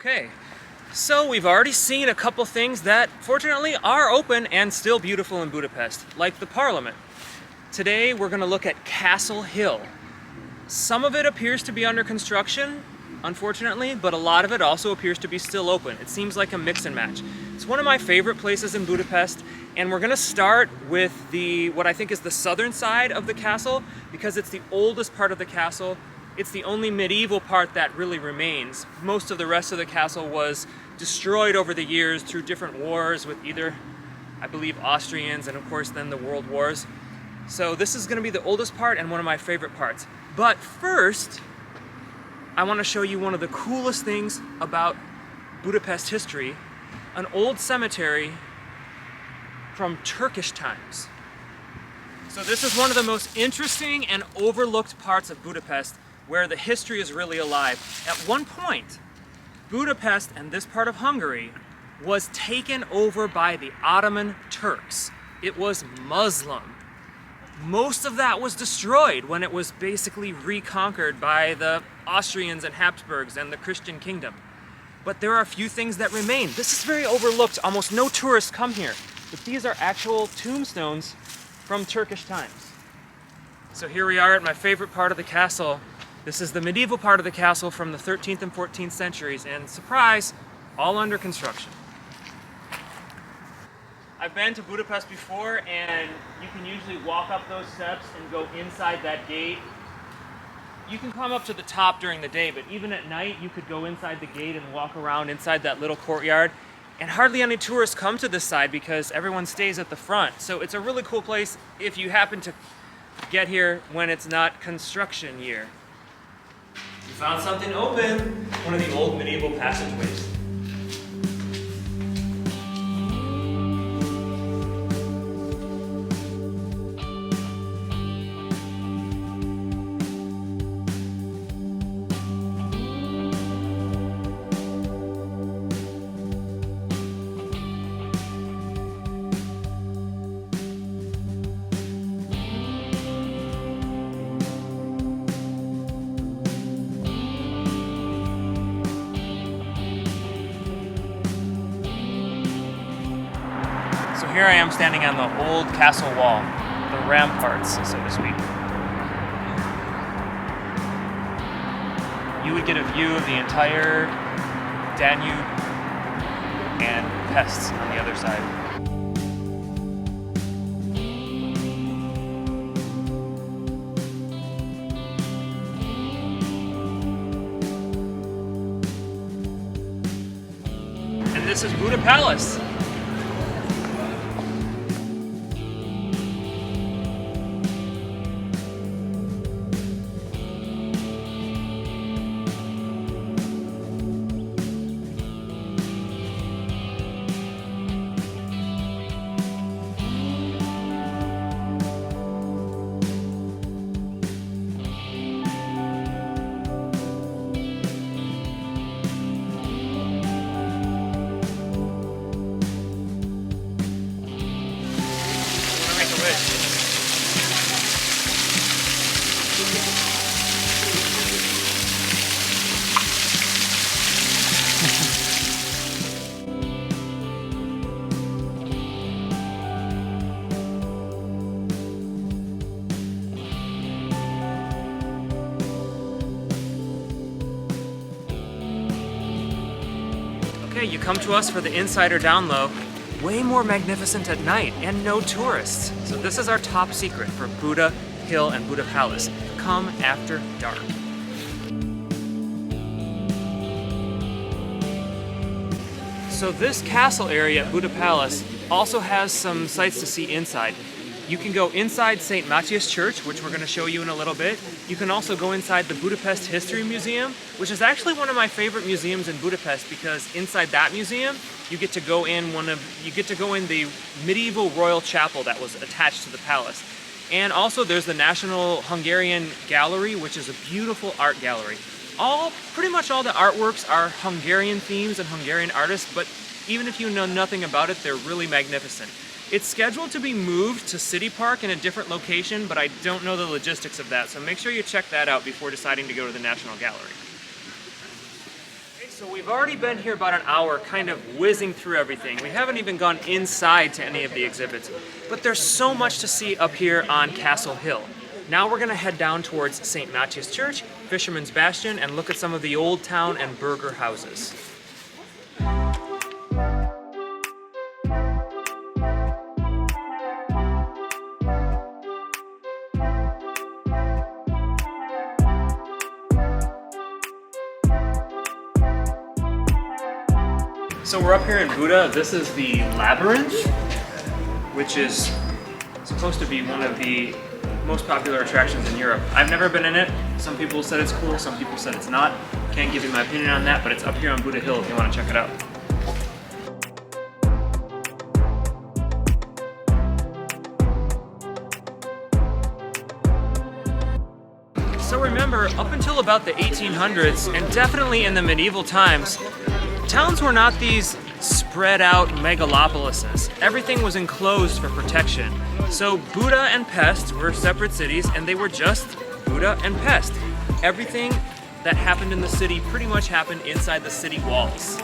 Okay, so we've already seen a couple things that fortunately are open and still beautiful in Budapest, like the Parliament. Today we're going to look at Castle Hill. Some of it appears to be under construction, unfortunately, but a lot of it also appears to be still open. It seems like a mix and match. It's one of my favorite places in Budapest, and we're going to start with what I think is the southern side of the castle, because it's the oldest part of the castle. It's the only medieval part that really remains. Most of the rest of the castle was destroyed over the years through different wars with either, I believe, Austrians and of course then the World Wars. So this is going to be the oldest part and one of my favorite parts. But first, I want to show you one of the coolest things about Budapest history, an old cemetery from Turkish times. So this is one of the most interesting and overlooked parts of Budapest, where the history is really alive. At one point, Budapest and this part of Hungary was taken over by the Ottoman Turks. It was Muslim. Most of that was destroyed when it was basically reconquered by the Austrians and Habsburgs and the Christian kingdom. But there are a few things that remain. This is very overlooked. Almost no tourists come here. But these are actual tombstones from Turkish times. So here we are at my favorite part of the castle. This is the medieval part of the castle from the 13th and 14th centuries, and surprise, all under construction. I've been to Budapest before, and you can usually walk up those steps and go inside that gate. You can climb up to the top during the day, but even at night you could go inside the gate and walk around inside that little courtyard. And hardly any tourists come to this side because everyone stays at the front. So it's a really cool place if you happen to get here when it's not construction year. We found something open, one of the old medieval passageways. So here I am standing on the old castle wall, the ramparts, so to speak. You would get a view of the entire Danube and Pest on the other side. And this is Buda Palace. Okay, you come to us for the inside or down low. Way more magnificent at night and no tourists. So this is our top secret for Buda Hill and Buda Palace. Come after dark. So this castle area at Buda Palace also has some sights to see inside. You can go inside St. Matthias Church, which we're going to show you in a little bit. You can also go inside the Budapest History Museum, which is actually one of my favorite museums in Budapest, because inside that museum you get to go in the medieval royal chapel that was attached to the palace. And also there's the National Hungarian Gallery, which is a beautiful art gallery. Pretty much all the artworks are Hungarian themes and Hungarian artists, but even if you know nothing about it, they're really magnificent. It's scheduled to be moved to City Park in a different location, but I don't know the logistics of that, so make sure you check that out before deciding to go to the National Gallery. Okay, so So we've already been here about an hour kind of whizzing through everything. We haven't even gone inside to any of the exhibits, but there's so much to see up here on Castle Hill. Now we're gonna head down towards St. Matthias Church, Fisherman's Bastion, and look at some of the old town and burgher houses. So we're up here in Buda. This is the Labyrinth, which is supposed to be one of the most popular attractions in Europe. I've never been in it. Some people said it's cool, some people said it's not. Can't give you my opinion on that, but it's up here on Buda Hill if you want to check it out. So remember, up until about the 1800s, and definitely in the medieval times, towns were not these spread out megalopolises. Everything was enclosed for protection. So Buda and Pest were separate cities, and they were just Buda and Pest. Everything that happened in the city pretty much happened inside the city walls.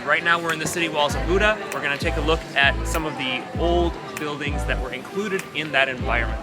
Right now we're in the city walls of Buda. We're gonna take a look at some of the old buildings that were included in that environment.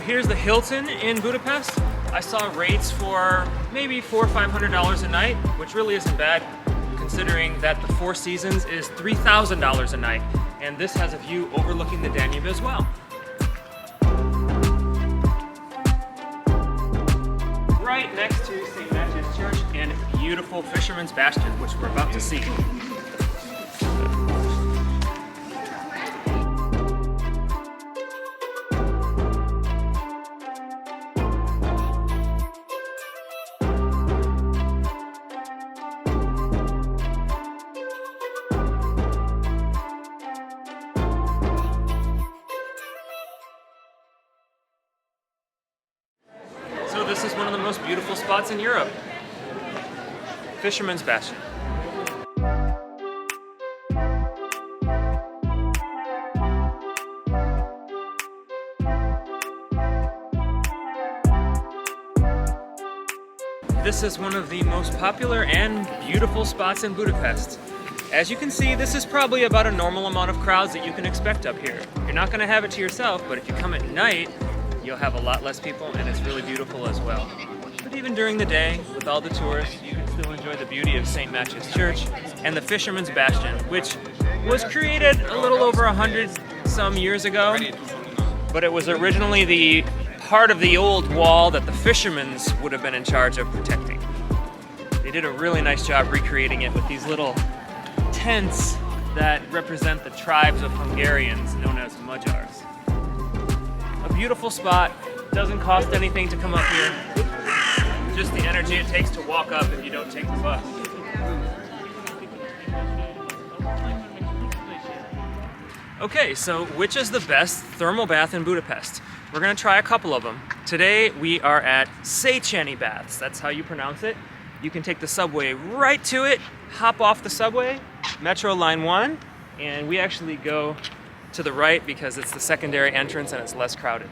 Here's the Hilton in Budapest. I saw rates for maybe $400 or $500 a night, which really isn't bad considering that the Four Seasons is $3,000 a night. And this has a view overlooking the Danube as well. Right next to St. Matthias Church and beautiful Fisherman's Bastion, which we're about to see. So this is one of the most beautiful spots in Europe. Fisherman's Bastion. This is one of the most popular and beautiful spots in Budapest. As you can see, this is probably about a normal amount of crowds that you can expect up here. You're not going to have it to yourself, but if you come at night, you'll have a lot less people, and it's really beautiful as well. But even during the day, with all the tourists, you can still enjoy the beauty of St. Matthias Church and the Fisherman's Bastion, which was created a little over 100 some years ago, but it was originally the part of the old wall that the fishermen's would have been in charge of protecting. They did a really nice job recreating it with these little tents that represent the tribes of Hungarians known as Magyars. A beautiful spot, doesn't cost anything to come up here. Just the energy it takes to walk up if you don't take the bus. Okay, so which is the best thermal bath in Budapest? We're gonna try a couple of them. Today we are at Szechenyi baths, that's how you pronounce it. You can take the subway right to it, hop off the subway, Metro Line 1, and we actually go to the right because it's the secondary entrance and it's less crowded.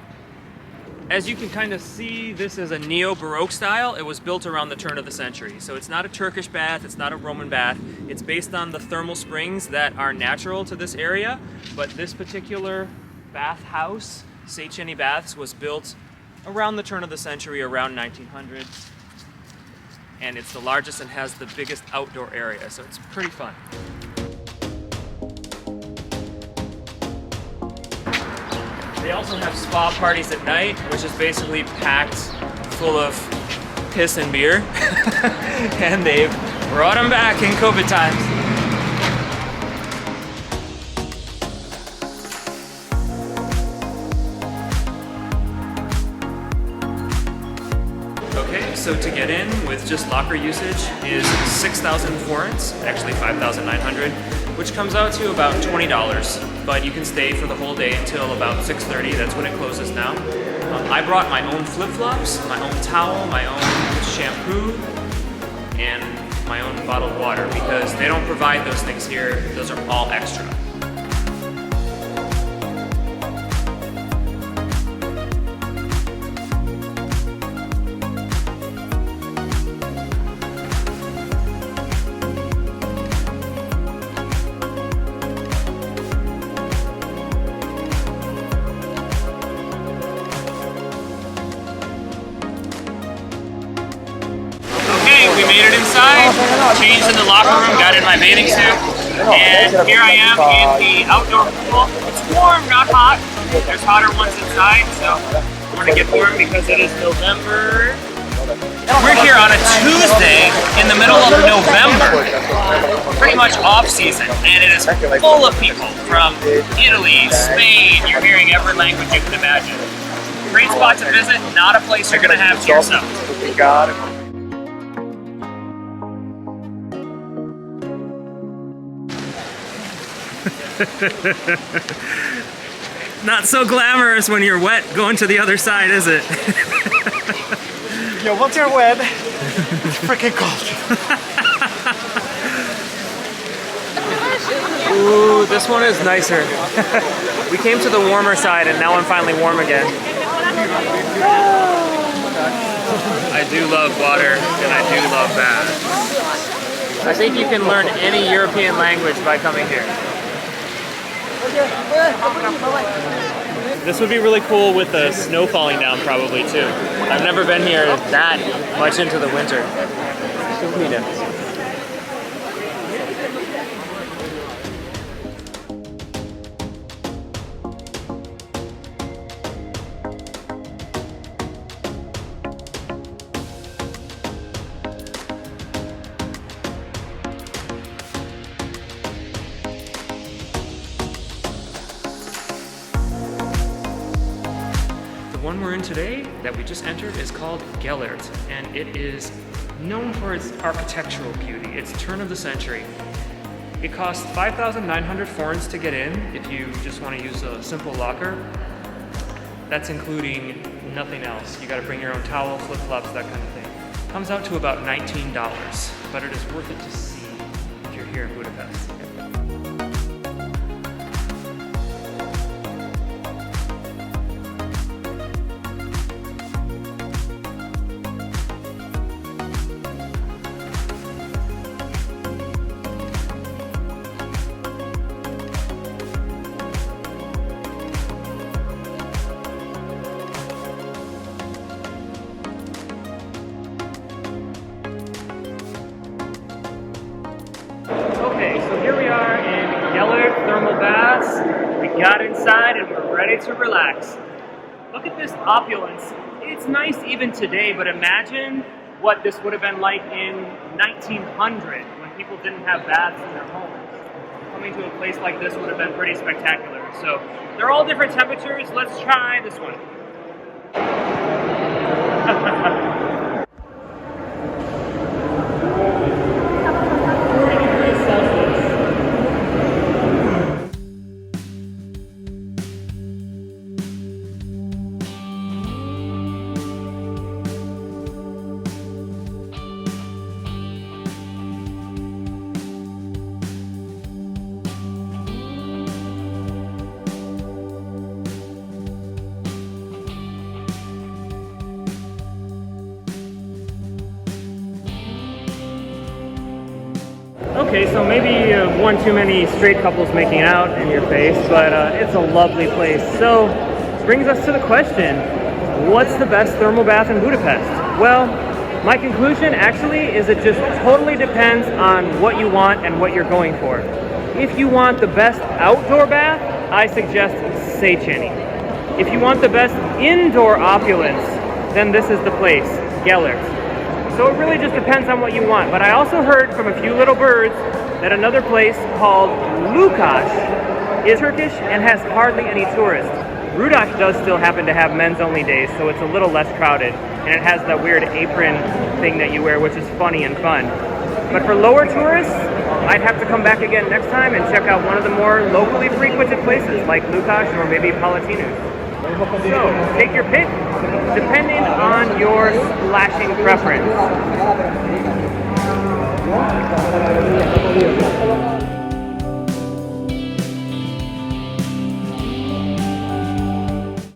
As you can kind of see, this is a neo-Baroque style. It was built around the turn of the century. So it's not a Turkish bath, it's not a Roman bath. It's based on the thermal springs that are natural to this area. But this particular bath house, Szechenyi Baths, was built around the turn of the century, around 1900. And it's the largest and has the biggest outdoor area, so it's pretty fun. They also have spa parties at night, which is basically packed full of piss and beer. And they've brought them back in COVID times. Okay, so to get in with just locker usage is 6,000 forints, actually 5,900. which comes out to about $20, but you can stay for the whole day until about 6:30. That's when it closes now. I brought my own flip-flops, my own towel, my own shampoo, and my own bottled water because they don't provide those things here. Those are all extra. We made it inside, changed in the locker room, got in my bathing suit, and here I am in the outdoor pool. It's warm, not hot. There's hotter ones inside, so I'm gonna get warm because it is November. We're here on a Tuesday in the middle of November, pretty much off season, and it is full of people from Italy, Spain. You're hearing every language you can imagine. Great spot to visit, not a place you're gonna have to yourself. Not so glamorous when you're wet going to the other side, is it? Yeah, once you're wet, it's freaking cold. Ooh, this one is nicer. We came to the warmer side and now I'm finally warm again. I do love water and I do love baths. I think you can learn any European language by coming here. This would be really cool with the snow falling down probably too. I've never been here that much into the winter. The one we're in today that we just entered is called Gellert, and it is known for its architectural beauty. It's turn of the century. It costs 5,900 forints to get in if you just want to use a simple locker. That's including nothing else. You got to bring your own towel, flip-flops, that kind of thing. Comes out to about $19, but it is worth it to see if you're here in Budapest. Okay, so here we are in Gellert thermal baths. We got inside and we're ready to relax. Look at this opulence. It's nice even today, but imagine what this would have been like in 1900 when people didn't have baths in their homes. Coming to a place like this would have been pretty spectacular. So they're all different temperatures. Let's try this one. Okay, so maybe one too many straight couples making out in your face, but it's a lovely place. So, brings us to the question, what's the best thermal bath in Budapest? Well, my conclusion actually is it just totally depends on what you want and what you're going for. If you want the best outdoor bath, I suggest Szechenyi. If you want the best indoor opulence, then this is the place, Gellert. So it really just depends on what you want. But I also heard from a few little birds that another place called Lukas is Turkish and has hardly any tourists. Buda does still happen to have men's only days, so it's a little less crowded, and it has that weird apron thing that you wear, which is funny and fun. But for lower tourists, I'd have to come back again next time and check out one of the more locally frequented places like Lukács or maybe Palatinus. So, take your pick, depending on your splashing preference.